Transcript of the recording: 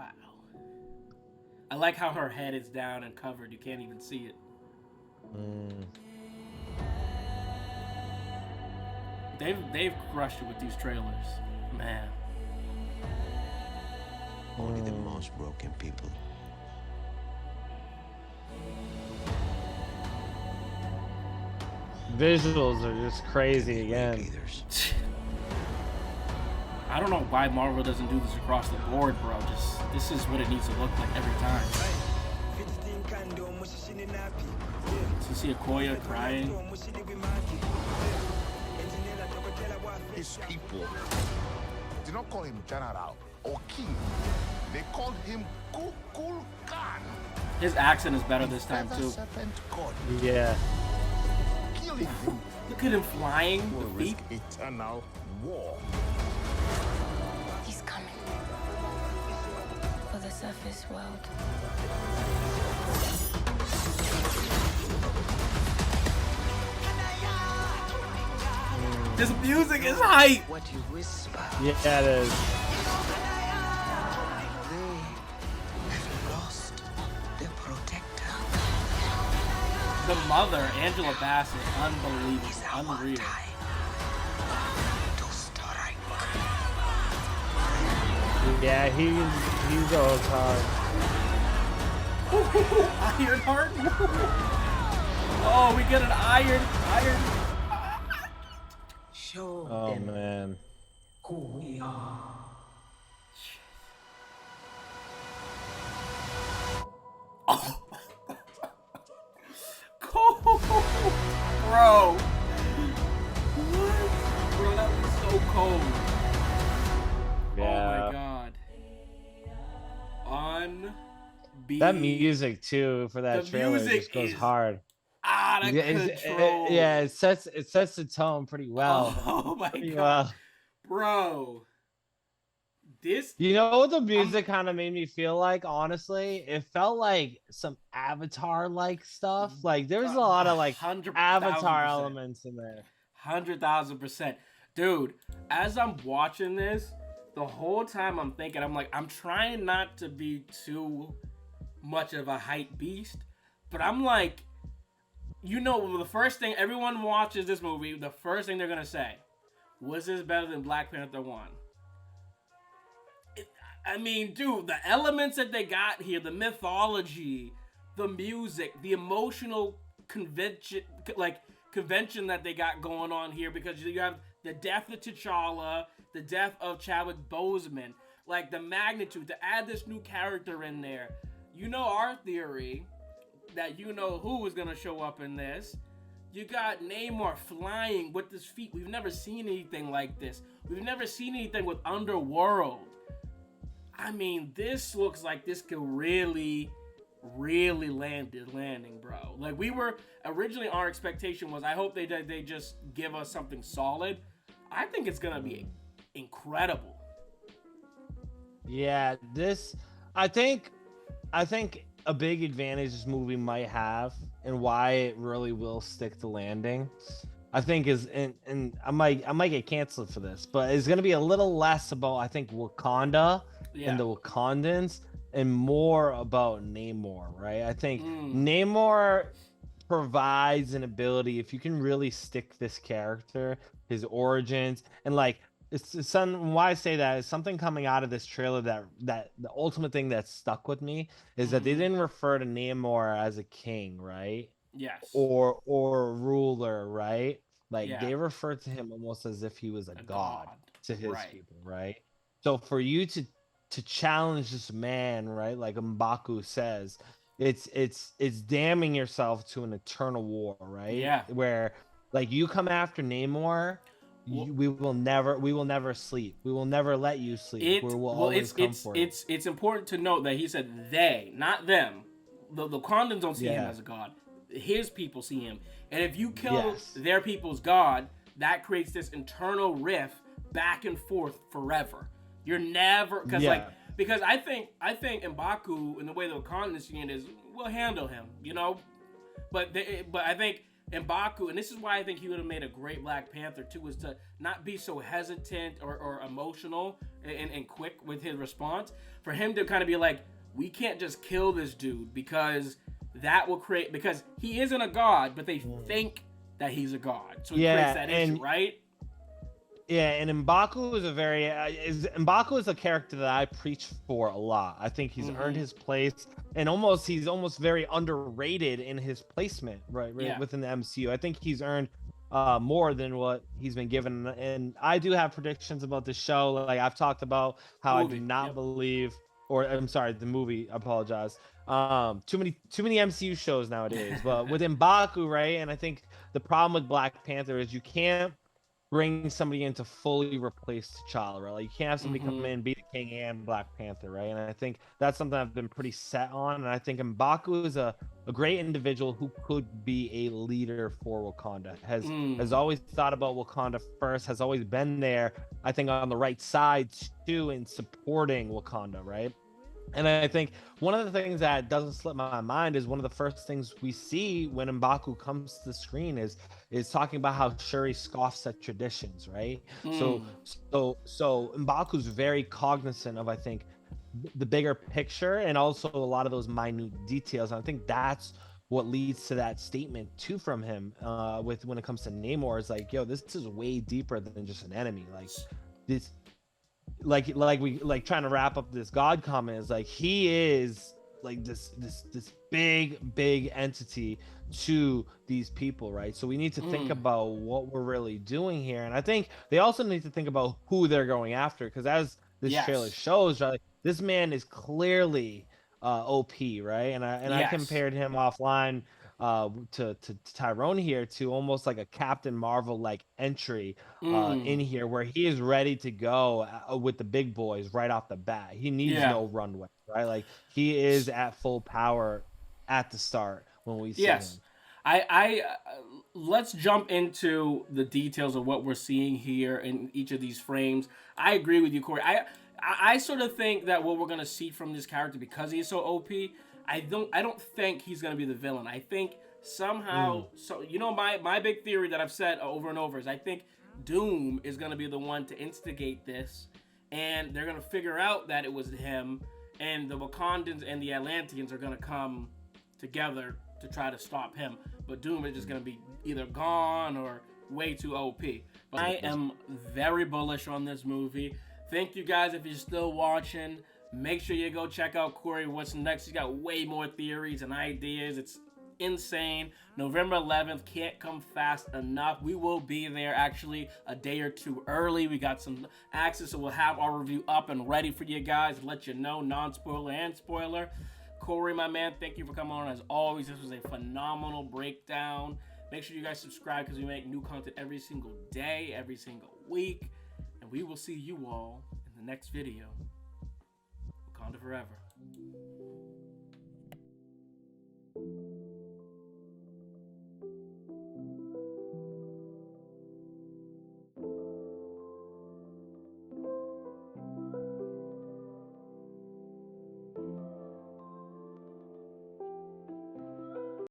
Wow. I like how her head is down and covered. You can't even see it. They've crushed it with these trailers, man. Only the most broken people. Visuals are just crazy again. I don't know why Marvel doesn't do this across the board, bro. Just this is what it needs to look like every time. So you see Okoye crying. His people did not call him General or King. They called him Kukulkan. His accent is better this time too. Yeah. Killing him Look at him flying. will The feet. risk eternal war. He's coming for the surface world. This music is hype. What you whisper, Yeah, it is. they have lost the protector. The mother, Angela Bassett, unbelievable, It's our unreal. time to strike. Yeah, he's all hard. Ironheart. Oh, we get an iron. Show Oh them man. who we are. Bro. What? Bro, that was so cold. Yeah. Oh my god. Unbeatable. That music too for that The trailer music just goes is hard. out of Yeah, control. it sets the tone pretty well. Oh my Pretty god. well. Bro. This You know what the music kind of made me feel like, honestly? It felt like some Avatar-like stuff. Like there's a lot of like 100,000%. Avatar elements in there. 100,000%. Dude, as I'm watching this, the whole time I'm thinking, I'm like, I'm trying not to be too much of a hype beast, but I'm like, you know, the first thing everyone watches this movie, the first thing they're gonna say, was this better than Black Panther 1? I mean, dude, the elements that they got here, the mythology, the music, the emotional convention that they got going on here, because you have the death of T'Challa, the death of Chadwick Boseman, like the magnitude, to add this new character in there. You know our theory that you know who is gonna show up in this. You got Namor flying with his feet. We've never seen anything like this. We've never seen anything with Underworld. I mean, this looks like this could really landing, bro. Like, we were originally, our expectation was, I hope they just give us something solid. I think it's gonna be incredible. Yeah, I think a big advantage this movie might have, and why it really will stick the landing, I think is, and I might get canceled for this, but it's gonna be a little less about, I think, Wakanda and the Wakandans, and more about Namor, right? I think Namor provides an ability, if you can really stick this character, his origins, and like, it's some, why I say that is something coming out of this trailer that the ultimate thing that stuck with me is that they didn't refer to Namor as a king, right? Yes. Or a ruler, right? Like they Yeah. refer to him almost as if he was a god to his Right. people, right? So for you to challenge this man, right? Like M'Baku says, it's damning yourself to an eternal war, right? Yeah. Where like you come after Namor, we will never sleep. We will never let you sleep. We will always come for you. It's important to note that he said they, not them. The Wakandans don't see him as a god. His people see him, and if you kill their people's god, that creates this internal rift back and forth forever. You're never because I think M'Baku, in the way the Wakandans see it, is, we'll handle him, you know. But I think M'Baku, and this is why I think he would have made a great Black Panther too, was to not be so hesitant or emotional and quick with his response. For him to kind of be like, we can't just kill this dude because that will create, because he isn't a god, but they think that he's a god. So he creates that issue, right? Yeah, and M'Baku is M'Baku is a character that I preach for a lot. I think he's earned his place, and he's almost very underrated in his placement, right within the MCU. I think he's earned more than what he's been given, and I do have predictions about the show. Like I've talked about how I do not believe, or I'm sorry, the movie. I apologize. Too many MCU shows nowadays, but with M'Baku, right? And I think the problem with Black Panther is you can't bring somebody in to fully replace T'Challa, right? Like you can't have somebody come in, be the king and Black Panther, right? And I think that's something I've been pretty set on. And I think M'Baku is a great individual who could be a leader for Wakanda. Has always thought about Wakanda first, has always been there, I think, on the right side too, in supporting Wakanda, right? And I think one of the things that doesn't slip my mind is one of the first things we see when M'Baku comes to the screen is talking about how Shuri scoffs at traditions, right? So M'Baku's very cognizant of, I think, the bigger picture and also a lot of those minute details. And I think that's what leads to that statement too from him with when it comes to Namor, is like, yo, this is way deeper than just an enemy. Like this. Like trying to wrap up this God comment is like, he is like this big entity to these people, right? So we need to think about what we're really doing here, and I think they also need to think about who they're going after, because as this trailer shows, right, this man is clearly OP, right? And I compared him offline to Tyrone here to almost like a Captain Marvel like entry in here, where he is ready to go with the big boys right off the bat. He needs no runway, right? Like he is at full power at the start when we see him. I let's jump into the details of what we're seeing here in each of these frames. I agree with you, Corey. I sort of think that what we're gonna see from this character, because he's so OP, I don't think he's gonna be the villain. I think somehow, so you know, my big theory that I've said over and over is I think Doom is gonna be the one to instigate this, and they're gonna figure out that it was him, and the Wakandans and the Atlanteans are gonna come together to try to stop him. But Doom is just gonna be either gone or way too OP. But I am very bullish on this movie. Thank you guys if you're still watching. Make sure you go check out Corey What's Next. He's got way more theories and ideas. It's insane. November 11th can't come fast enough. We will be there actually a day or two early. We got some access, so we'll have our review up and ready for you guys. Let you know, non-spoiler and spoiler. Corey, my man, thank you for coming on as always. This was a phenomenal breakdown. Make sure you guys subscribe because we make new content every single day, every single week. And we will see you all in the next video. Wakanda Forever.